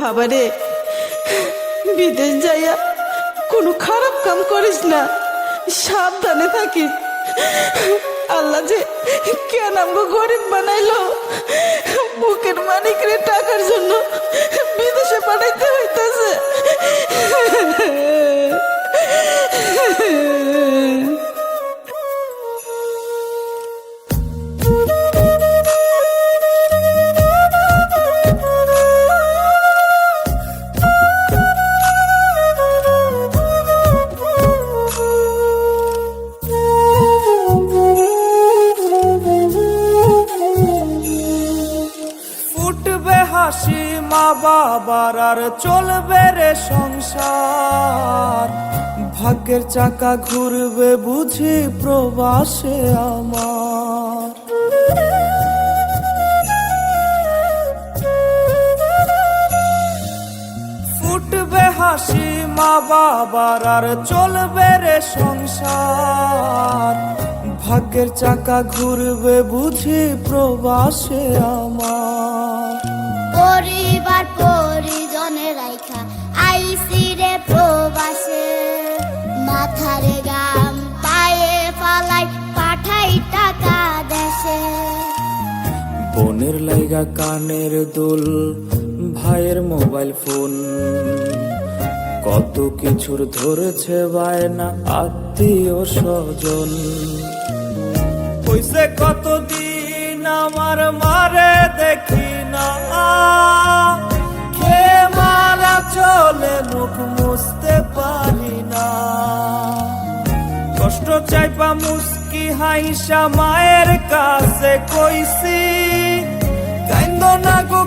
বাবারে, বিদেশ যাইয়া কোনো খারাপ কাম করিস না, সাবধানে থাকিস। আল্লাহ যে কেন আমগো গরিব বানাইলো, বুকের মানিকরে টাকার জন্য বিদেশে পাঠাইতে হইতেছে। হাসি মা বাবার আর চলবে রে সংসার, ভাগ্যের চাকা ঘুরবে বুঝি প্রবাসে আমার। ফুটবে হাসি মা বাবার আর চলবে রে সংসার, ভাগ্যের চাকা ঘুরবে বুঝি প্রবাসে আমার। পরিবার পরিজনের রাইখা আইসি রে প্রবাসে, মাথারে গাম পায়ে ফালাই পাঠাই টাকা দেশে। বোনের লাইগা কানের দুল, ভাইয়ের মোবাইল ফোন, কত কিছুর ধরেছে বায়না আত্মীয় স্বজন। হইছে কতদিন আমার মারে দেখি না, খেয়ে মারা চলে মুখ মুছতে পারি না। কষ্ট চাইপা মুস্কি হাইসা মায়ের কাছে কইছি, কাইন্দ না গো